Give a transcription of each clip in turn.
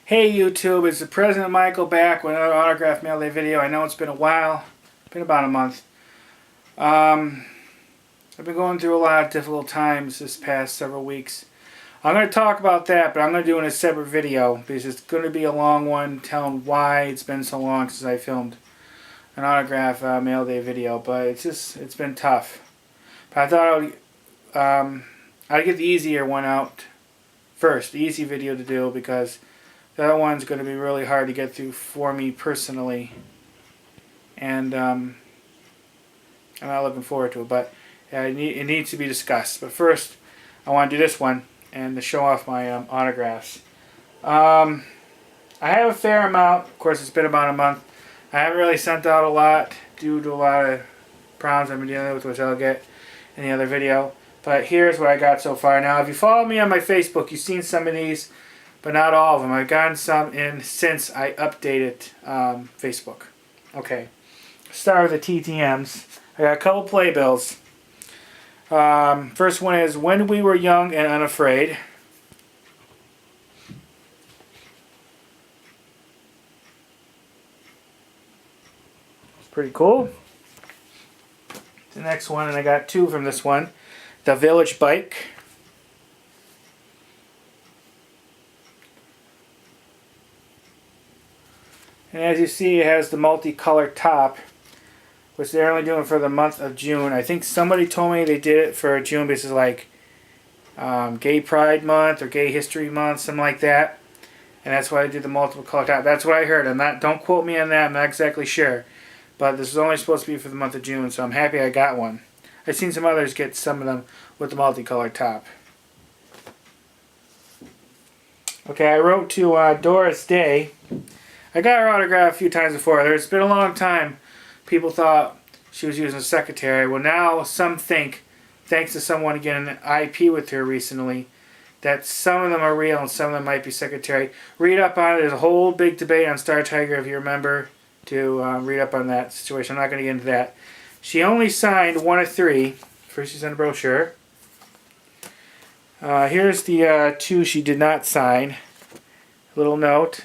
Hey YouTube, it's the President Michael back with another autograph mail day video. I know it's been a while, been about a month. I've been going through a lot of difficult times this past several weeks. I'm going to talk about that, but I'm going to do it in a separate video because it's going to be a long one telling why it's been so long since I filmed an autograph mail day video. But it's been tough. But I thought I'd get the easier one out first, the easy video to do, because the other one's going to be really hard to get through for me personally, and I'm not looking forward to it, but it needs to be discussed. But first, I want to do this one and to show off my autographs. I have a fair amount. Of course, it's been about a month. I haven't really sent out a lot due to a lot of problems I've been dealing with, which I'll get in the other video. But here's what I got so far. Now, if you follow me on my Facebook, you've seen some of these, but not all of them. I've gotten some in since I updated Facebook. Okay, start with the TTMs. I got a couple playbills. First one is When We Were Young and Unafraid. It's pretty cool. The next one, and I got two from this one, The Village Bike. And as you see, it has the multicolored top, which they're only doing for the month of June. I think somebody told me they did it for June because it's like Gay Pride Month or Gay History Month, something like that. And that's why I did the multiple color top. That's what I heard. Don't quote me on that. I'm not exactly sure. But this is only supposed to be for the month of June, so I'm happy I got one. I've seen some others get some of them with the multicolored top. Okay, I wrote to Doris Day. I got her autograph a few times before. There's been a long time people thought she was using a secretary. Well, now some think, thanks to someone getting an IP with her recently, that some of them are real and some of them might be secretary. Read up on it. There's a whole big debate on Star Tiger, if you remember, to read up on that situation. I'm not going to get into that. She only signed one of three. First she sent a brochure. Here's the two she did not sign. A little note.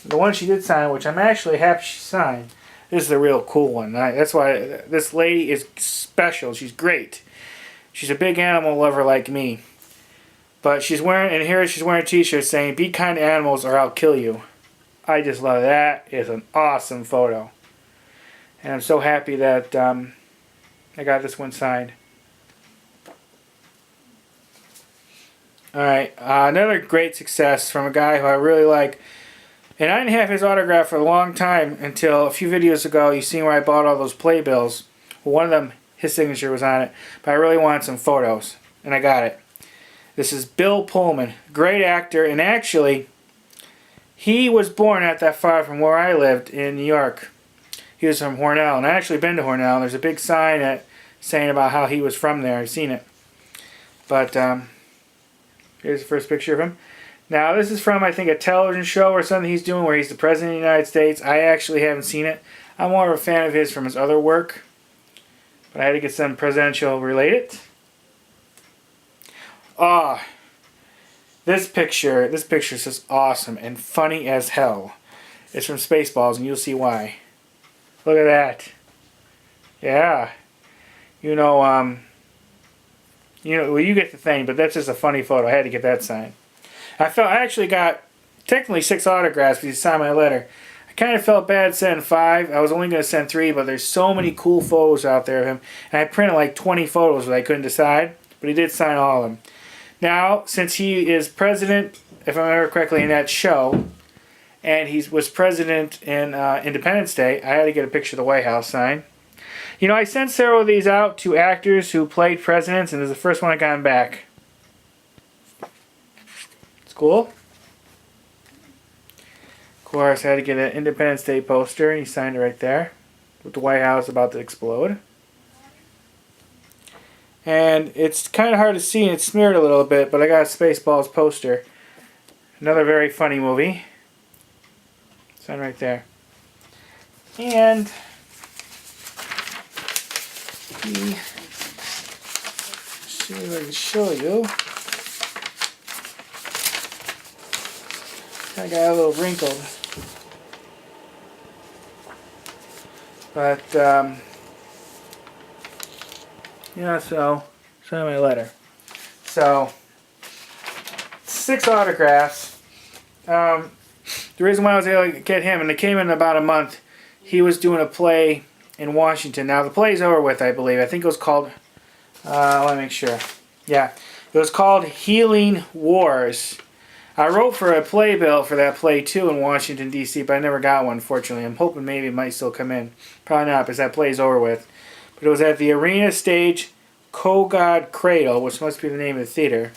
The one she did sign, which I'm actually happy she signed, this is the real cool one. That's why this lady is special. She's great. She's a big animal lover like me. But she's wearing, and here she's wearing a t-shirt saying, "Be kind to animals or I'll kill you." I just love it. That is an awesome photo. And I'm so happy that I got this one signed. Alright, another great success from a guy who I really like. And I didn't have his autograph for a long time until a few videos ago. You seen where I bought all those playbills. Well, one of them, his signature was on it. But I really wanted some photos. And I got it. This is Bill Pullman. Great actor. And actually, he was born not that far from where I lived in New York. He was from Hornell. And I've actually been to Hornell. There's a big sign saying about how he was from there. I've seen it. But here's the first picture of him. Now, this is from, I think, a television show or something he's doing where he's the President of the United States. I actually haven't seen it. I'm more of a fan of his from his other work. But I had to get some presidential related. This picture is just awesome and funny as hell. It's from Spaceballs, and you'll see why. Look at that. Yeah. Well, you get the thing, but that's just a funny photo. I had to get that signed. I actually got technically 6 autographs because he signed my letter. I kind of felt bad sending 5. I was only going to send 3, but there's so many cool photos out there of him. And I printed like 20 photos that I couldn't decide, but he did sign all of them. Now, since he is president, if I remember correctly, in that show, and he was president in Independence Day, I had to get a picture of the White House signed. I sent several of these out to actors who played presidents, and this is the first one I got back. Cool. Of course, I had to get an Independence Day poster, and he signed it right there, with the White House about to explode. And it's kind of hard to see, and it's smeared a little bit, but I got a Spaceballs poster. Another very funny movie. Signed right there. And see if I can show you. kind of got a little wrinkled. But, yeah, so, sign my letter. So, 6 autographs. The reason why I was able to get him, and it came in about a month, he was doing a play in Washington. Now, the play's over with, I believe. I think it was called, let me make sure. Yeah, it was called Healing Wars. I wrote for a playbill for that play, too, in Washington, D.C., but I never got one, fortunately. I'm hoping maybe it might still come in. Probably not, because that play's over with. But it was at the Arena Stage Kogod Cradle, which must be the name of the theater.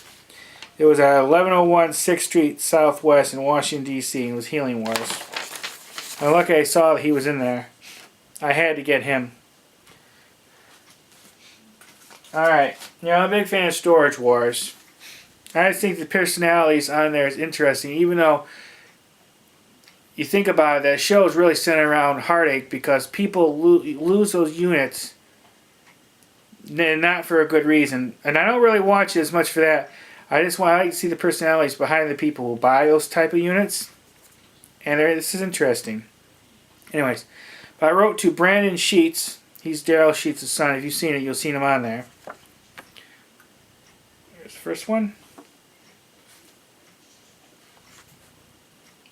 It was at 1101 6th Street Southwest in Washington, D.C., and it was Healing Wars. And lucky I saw that he was in there. I had to get him. Alright, you know, I'm a big fan of Storage Wars. I just think the personalities on there is interesting, even though you think about it, that show is really centered around heartache because people lose those units, and not for a good reason. And I don't really watch it as much for that. I just want to see the personalities behind the people who buy those type of units, and this is interesting. Anyways, I wrote to Brandon Sheets. He's Daryl Sheets' son. If you've seen it, you'll see him on there. Here's the first one.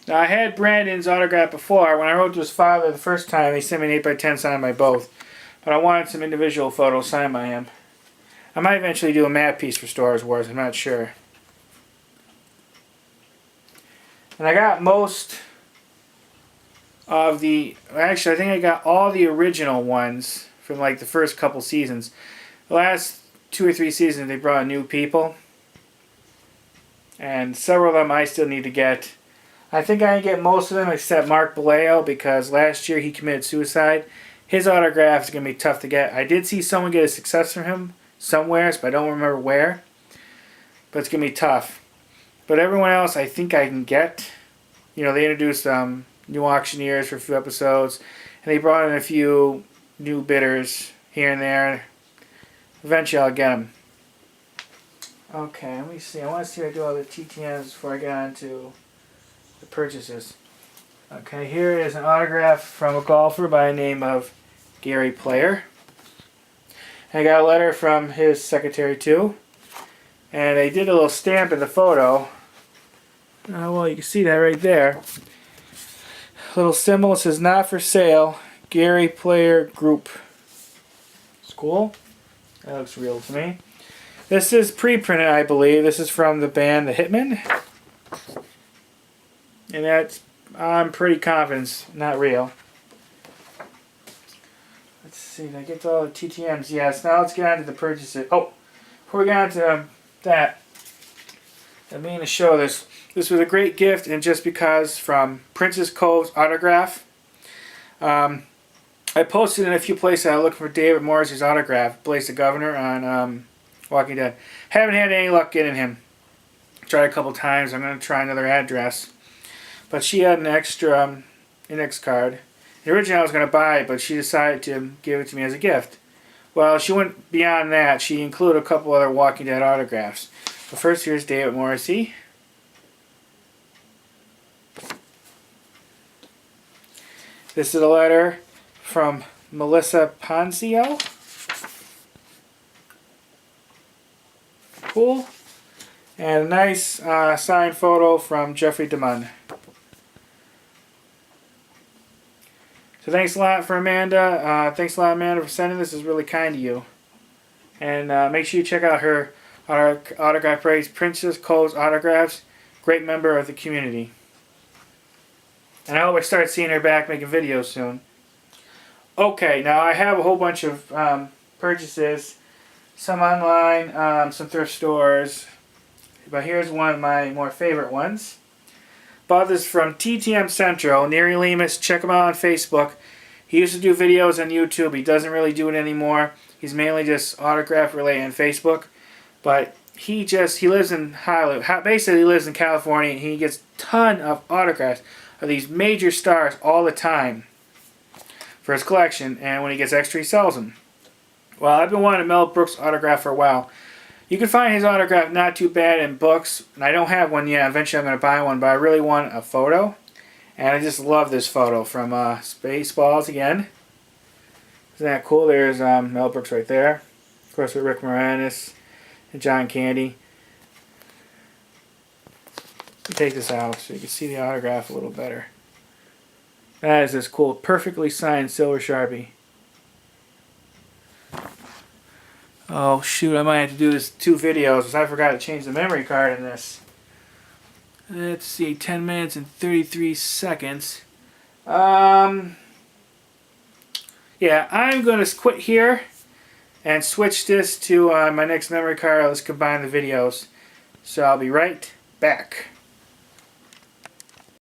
Now, I had Brandon's autograph before. When I wrote to his father the first time, he sent me an 8x10 signed by both. But I wanted some individual photos signed by him. I might eventually do a matte piece for Storage Wars. I'm not sure. And I got most of the... Actually, I think I got all the original ones from like the first couple seasons. The last 2 or 3 seasons, they brought new people. And several of them I still need to get. I think I can get most of them except Mark Baleo because last year he committed suicide. His autograph is going to be tough to get. I did see someone get a success from him somewhere, but I don't remember where. But it's going to be tough. But everyone else I think I can get. You know, they introduced new auctioneers for a few episodes. And they brought in a few new bidders here and there. Eventually I'll get them. Okay, let me see. I want to see if I do all the TTMs before I get on to the purchases. Okay, here is an autograph from a golfer by the name of Gary Player. I got a letter from his secretary too. And they did a little stamp in the photo. Well, you can see that right there. Little symbol says not for sale, Gary Player Group. It's cool. That looks real to me. This is pre-printed, I believe. This is from the band The Hitmen. And that's, I'm pretty confident it's not real. Let's see, did I get to all the TTMs? Yes, now let's get on to the purchases. Oh, before we get on to that, I mean to show this. This was a great gift, and just because from Princess Cove's autograph. I posted in a few places I was looking for David Morrissey's autograph, Blaze the Governor on Walking Dead. Haven't had any luck getting him. Tried a couple times. I'm going to try another address. But she had an extra index card. Originally I was going to buy it, but she decided to give it to me as a gift. Well, she went beyond that. She included a couple other Walking Dead autographs. But first, here's David Morrissey. This is a letter from Melissa Ponzio. Cool. And a nice signed photo from Jeffrey DeMunn. So thanks a lot for Amanda. Thanks a lot, Amanda, for sending this. It's really kind of you. And make sure you check out her autograph praise, Princess Cove's Autographs. Great member of the community. And I hope I start seeing her back making videos soon. Okay, now I have a whole bunch of purchases. Some online, some thrift stores. But here's one of my more favorite ones. Bought this from TTM Central, Neri Lemus. Check him out on Facebook. He used to do videos on YouTube. He doesn't really do it anymore. He's mainly just autograph related on Facebook. But he lives in Hollywood. Basically, he lives in California. And he gets a ton of autographs of these major stars all the time for his collection. And when he gets extra, he sells them. Well, I've been wanting a Mel Brooks autograph for a while. You can find his autograph not too bad in books, and I don't have one yet. Eventually I'm going to buy one, but I really want a photo. And I just love this photo from Spaceballs again. Isn't that cool? There's Mel Brooks right there. Of course with Rick Moranis and John Candy. Let me take this out so you can see the autograph a little better. That is this cool, perfectly signed silver Sharpie. Oh shoot, I might have to do this 2 videos because I forgot to change the memory card in this. Let's see, 10 minutes and 33 seconds. Yeah, I'm going to quit here and switch this to my next memory card. Let's combine the videos. So I'll be right back.